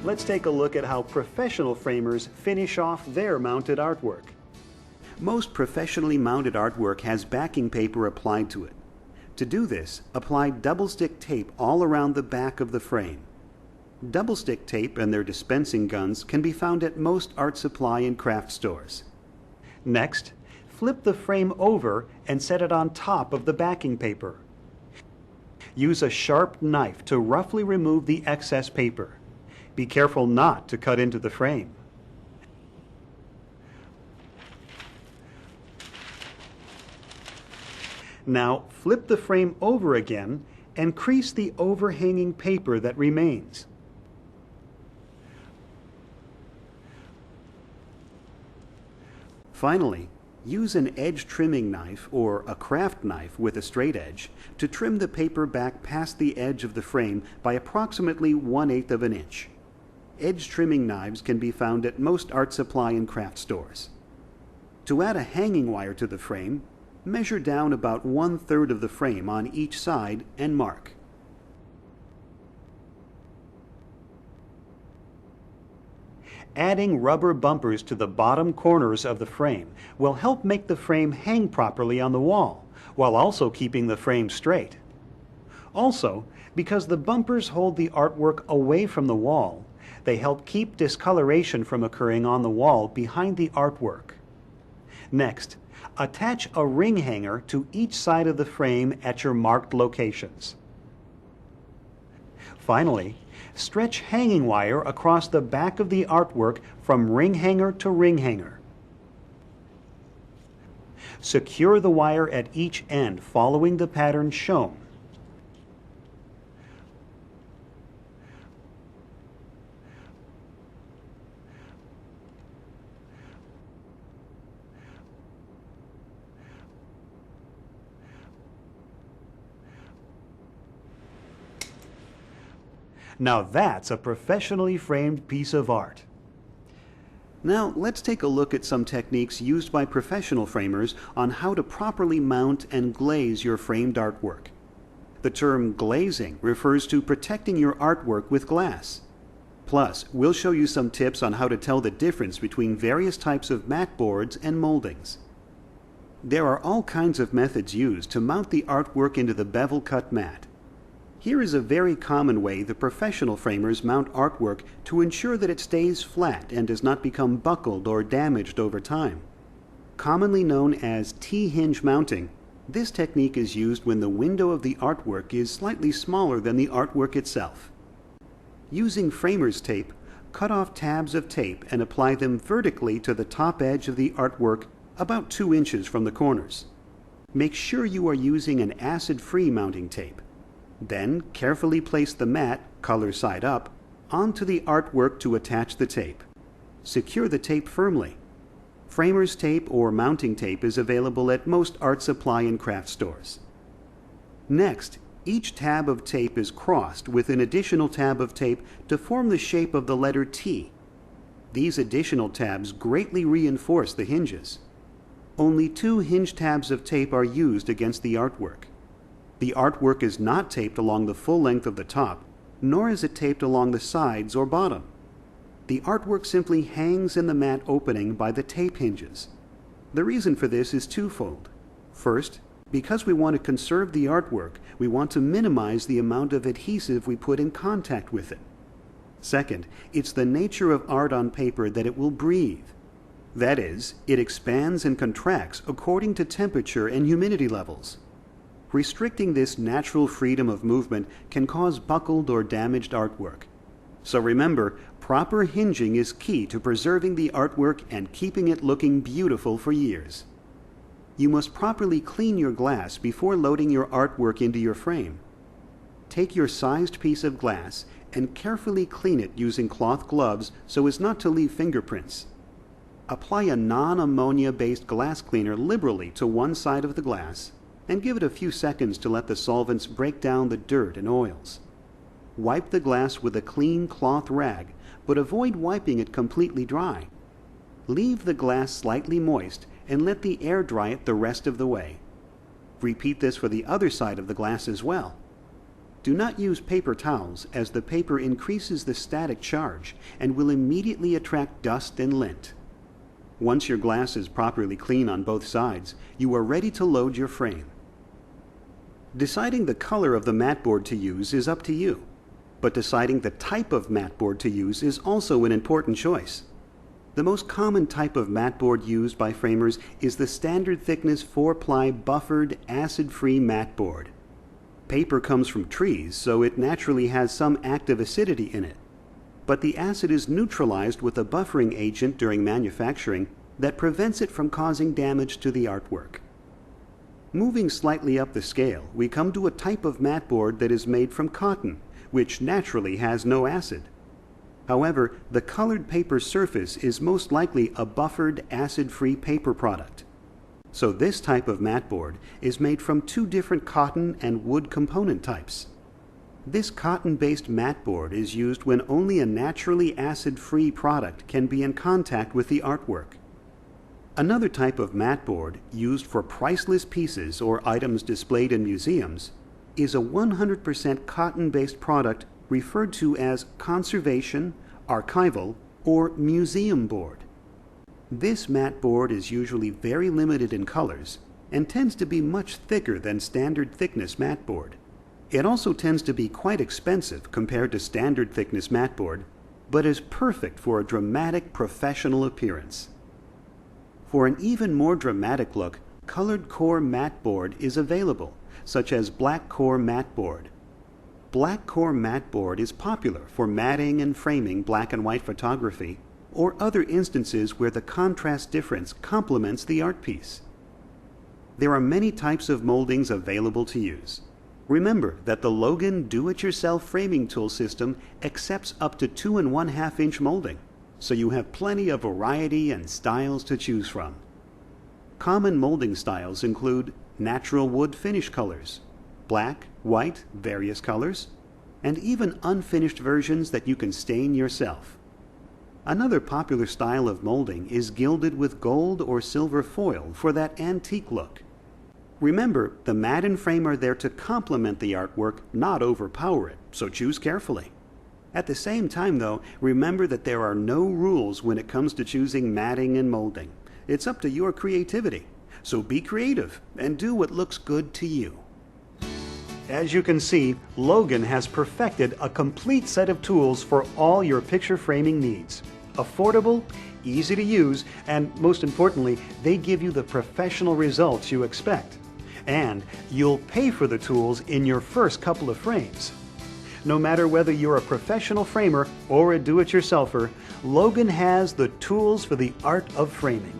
Let's take a look at how professional framers finish off their mounted artwork. Most professionally mounted artwork has backing paper applied to it. To do this, apply double-stick tape all around the back of the frame. Double-stick tape and their dispensing guns can be found at most art supply and craft stores. Next, flip the frame over and set it on top of the backing paper. Use a sharp knife to roughly remove the excess paper. Be careful not to cut into the frame. Now flip the frame over again and crease the overhanging paper that remains. Finally, use an edge trimming knife or a craft knife with a straight edge to trim the paper back past the edge of the frame by approximately 1/8 of an inch. Edge trimming knives can be found at most art supply and craft stores. To add a hanging wire to the frame, measure down about 1/3 of the frame on each side and mark. Adding rubber bumpers to the bottom corners of the frame will help make the frame hang properly on the wall, while also keeping the frame straight. Also, because the bumpers hold the artwork away from the wall, they help keep discoloration from occurring on the wall behind the artwork. Next, attach a ring hanger to each side of the frame at your marked locations. Finally, stretch hanging wire across the back of the artwork from ring hanger to ring hanger. Secure the wire at each end following the pattern shown. Now that's a professionally framed piece of art. Now let's take a look at some techniques used by professional framers on how to properly mount and glaze your framed artwork. The term glazing refers to protecting your artwork with glass. Plus, we'll show you some tips on how to tell the difference between various types of mat boards and moldings. There are all kinds of methods used to mount the artwork into the bevel cut mat. Here is a very common way the professional framers mount artwork to ensure that it stays flat and does not become buckled or damaged over time. Commonly known as T-hinge mounting, this technique is used when the window of the artwork is slightly smaller than the artwork itself. Using framer's tape, cut off tabs of tape and apply them vertically to the top edge of the artwork about 2 inches from the corners. Make sure you are using an acid-free mounting tape. Then carefully place the mat, color side up, onto the artwork to attach the tape. Secure the tape firmly. Framer's tape or mounting tape is available at most art supply and craft stores. Next, each tab of tape is crossed with an additional tab of tape to form the shape of the letter T. These additional tabs greatly reinforce the hinges. Only 2 hinge tabs of tape are used against the artwork. The artwork is not taped along the full length of the top, nor is it taped along the sides or bottom. The artwork simply hangs in the mat opening by the tape hinges. The reason for this is twofold. First, because we want to conserve the artwork, we want to minimize the amount of adhesive we put in contact with it. Second, it's the nature of art on paper that it will breathe. That is, it expands and contracts according to temperature and humidity levels. Restricting this natural freedom of movement can cause buckled or damaged artwork. So remember, proper hinging is key to preserving the artwork and keeping it looking beautiful for years. You must properly clean your glass before loading your artwork into your frame. Take your sized piece of glass and carefully clean it using cloth gloves so as not to leave fingerprints. Apply a non-ammonia-based glass cleaner liberally to one side of the glass and give it a few seconds to let the solvents break down the dirt and oils. Wipe the glass with a clean cloth rag, but avoid wiping it completely dry. Leave the glass slightly moist and let the air dry it the rest of the way. Repeat this for the other side of the glass as well. Do not use paper towels, as the paper increases the static charge and will immediately attract dust and lint. Once your glass is properly clean on both sides, you are ready to load your frame. Deciding the color of the mat board to use is up to you, but deciding the type of mat board to use is also an important choice. The most common type of mat board used by framers is the standard thickness 4-ply buffered acid-free mat board. Paper comes from trees, so it naturally has some active acidity in it. But the acid is neutralized with a buffering agent during manufacturing that prevents it from causing damage to the artwork. Moving slightly up the scale, we come to a type of mat board that is made from cotton, which naturally has no acid. However, the colored paper surface is most likely a buffered acid-free paper product. So this type of mat board is made from 2 different cotton and wood component types. This cotton-based mat board is used when only a naturally acid-free product can be in contact with the artwork. Another type of mat board used for priceless pieces or items displayed in museums is a 100% cotton-based product referred to as conservation, archival, or museum board. This mat board is usually very limited in colors and tends to be much thicker than standard thickness mat board. It also tends to be quite expensive compared to standard thickness mat board, but is perfect for a dramatic professional appearance. For an even more dramatic look, colored core mat board is available, such as black core mat board. Black core mat board is popular for matting and framing black and white photography, or other instances where the contrast difference complements the art piece. There are many types of moldings available to use. Remember that the Logan do-it-yourself framing tool system accepts up to 2 1/2 inch molding, so you have plenty of variety and styles to choose from. Common molding styles include natural wood finish colors, black, white, various colors, and even unfinished versions that you can stain yourself. Another popular style of molding is gilded with gold or silver foil for that antique look. Remember, the mat and frame are there to complement the artwork, not overpower it, so choose carefully. At the same time, though, remember that there are no rules when it comes to choosing matting and molding. It's up to your creativity, so be creative and do what looks good to you. As you can see, Logan has perfected a complete set of tools for all your picture framing needs. Affordable, easy to use, and most importantly, they give you the professional results you expect. And you'll pay for the tools in your first couple of frames. No matter whether you're a professional framer or a do-it-yourselfer, Logan has the tools for the art of framing.